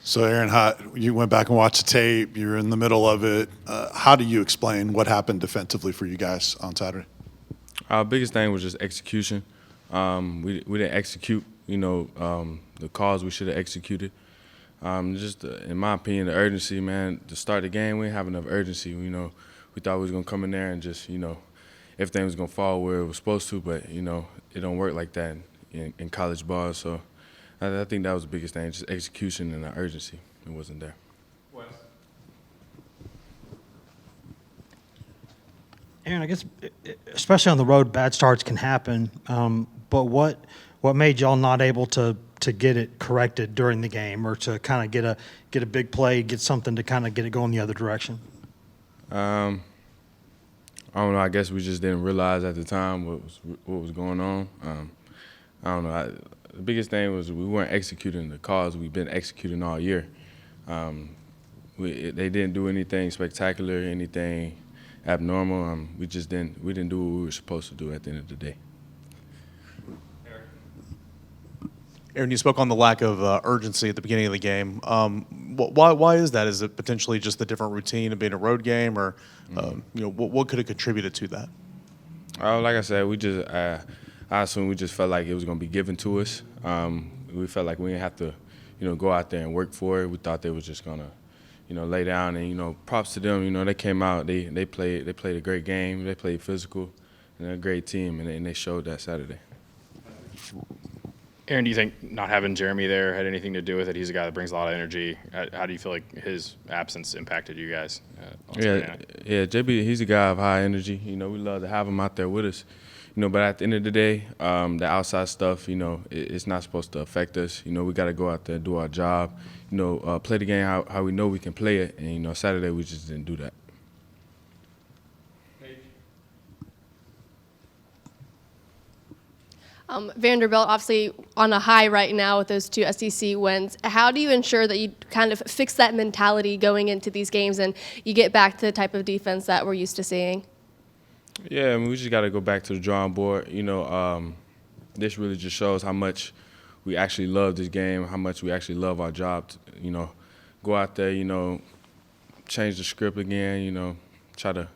So, Aaron, you went back and watched the tape. You're in the middle of it. How do you explain what happened defensively for you guys on Saturday? Our biggest thing was just execution. We didn't execute, the calls we should have executed. In my opinion, the urgency, man, to start the game, we didn't have enough urgency. We thought we was going to come in there and just, everything was going to fall where it was supposed to, but, it don't work like that in college ball. So I think that was the biggest thing, just execution and the urgency. It wasn't there. Aaron, I guess especially on the road, bad starts can happen. But what made y'all not able to get it corrected during the game, or to kind of get a big play, get something to kind of get it going the other direction? I don't know. I guess we just didn't realize at the time what was going on. I don't know. The biggest thing was we weren't executing the calls we've been executing all year. They didn't do anything spectacular, anything abnormal. We didn't do what we were supposed to do at the end of the day. Aaron, you spoke on the lack of urgency at the beginning of the game. Why is that? Is it potentially just the different routine of being a road game, or what could have contributed to that? Like I said, I assume we just felt like it was going to be given to us. We felt like we didn't have to, go out there and work for it. We thought they was just going to, lay down, and props to them. They came out, they played a great game. They played physical, and they're a great team, and they showed that Saturday. Aaron, do you think not having Jeremy there had anything to do with it? He's a guy that brings a lot of energy. How do you feel like his absence impacted you guys? JB, he's a guy of high energy. We love to have him out there with us. But at the end of the day, the outside stuff, it's not supposed to affect us. We got to go out there and do our job. Play the game how we know we can play it. And Saturday we just didn't do that. Vanderbilt obviously on a high right now with those two SEC wins. How do you ensure that you kind of fix that mentality going into these games and you get back to the type of defense that we're used to seeing? Yeah, we just got to go back to the drawing board. This really just shows how much we actually love this game, how much we actually love our job. Go out there, change the script again, try to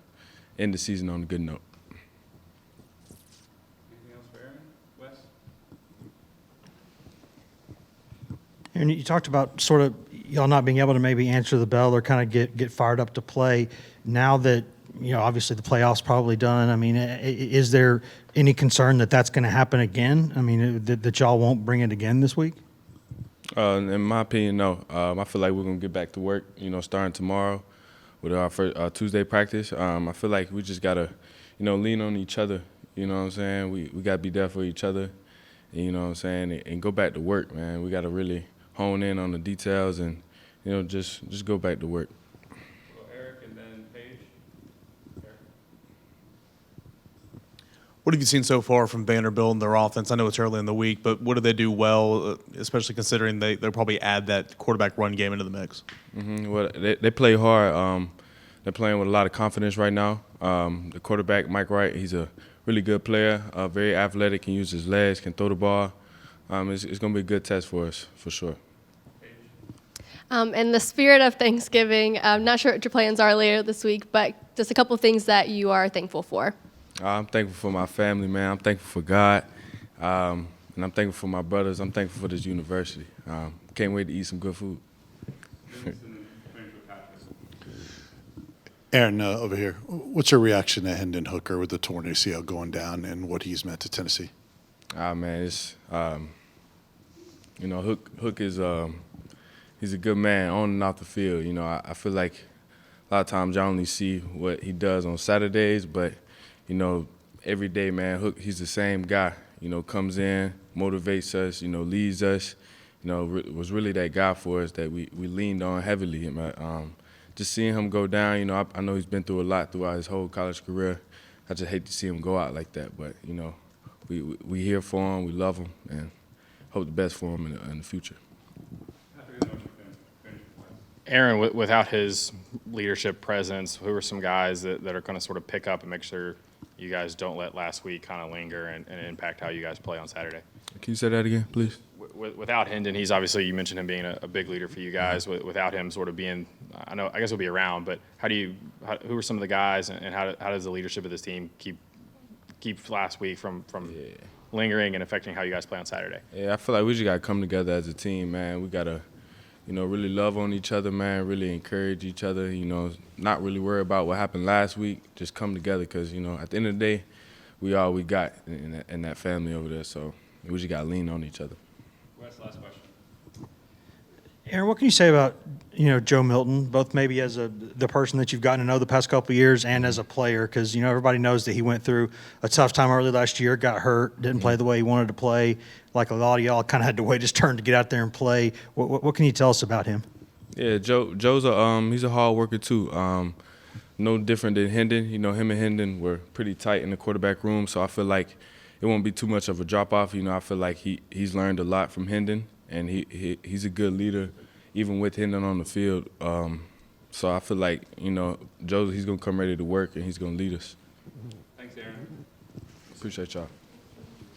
end the season on a good note. And you talked about sort of y'all not being able to maybe answer the bell or kind of get fired up to play. Now that, obviously the playoffs probably done, I mean, is there any concern that that's going to happen again? I mean, that y'all won't bring it again this week? In my opinion, no. I feel like we're going to get back to work, starting tomorrow with our first Tuesday practice. I feel like we just got to, lean on each other. You know what I'm saying? We got to be there for each other, you know what I'm saying, and go back to work, man. We got to really hone in on the details and, just go back to work. Well, Eric and then Paige. Eric. What have you seen so far from Vanderbilt and their offense? I know it's early in the week, but what do they do well, especially considering they'll probably add that quarterback run game into the mix? Mm-hmm. Well, they play hard. They're playing with a lot of confidence right now. The quarterback, Mike Wright, he's a really good player, very athletic, can use his legs, can throw the ball. It's going to be a good test for us, for sure. In the spirit of Thanksgiving, I'm not sure what your plans are later this week, but just a couple of things that you are thankful for. I'm thankful for my family, man. I'm thankful for God. And I'm thankful for my brothers. I'm thankful for this university. Can't wait to eat some good food. Aaron, over here, what's your reaction to Hendon Hooker with the torn ACL going down and what he's meant to Tennessee? Man, it's Hook is he's a good man on and off the field. I feel like a lot of times I only see what he does on Saturdays, but every day, man, Hook, he's the same guy. Comes in, motivates us, leads us. Was really that guy for us that we leaned on heavily. Just seeing him go down, I know he's been through a lot throughout his whole college career. I just hate to see him go out like that, but we here for him, we love him, and hope the best for him in the future. Aaron, without his leadership presence, who are some guys that are going to sort of pick up and make sure you guys don't let last week kind of linger and impact how you guys play on Saturday? Can you say that again, please? without Hendon, he's obviously, you mentioned him being a big leader for you guys. Without him sort of being, I guess he'll be around, but who are some of the guys, and how does the leadership of this team keep last week from lingering and affecting how you guys play on Saturday? Yeah, I feel like we just got to come together as a team, man. We got to, really love on each other, man, really encourage each other, not really worry about what happened last week, just come together because, at the end of the day, we all we got in that family over there, so we just got to lean on each other. Wes, last question. Aaron, what can you say about Joe Milton, both maybe as the person that you've gotten to know the past couple of years and as a player? Because everybody knows that he went through a tough time early last year, got hurt, didn't play the way he wanted to play. Like a lot of y'all kind of had to wait his turn to get out there and play. What can you tell us about him? Yeah, Joe's he's a hard worker too. No different than Hendon. Him and Hendon were pretty tight in the quarterback room, so I feel like it won't be too much of a drop off. I feel like he's learned a lot from Hendon, and he's a good leader, even with Hendon on the field. So I feel like he's gonna come ready to work and he's gonna lead us. Thanks, Aaron. Appreciate y'all.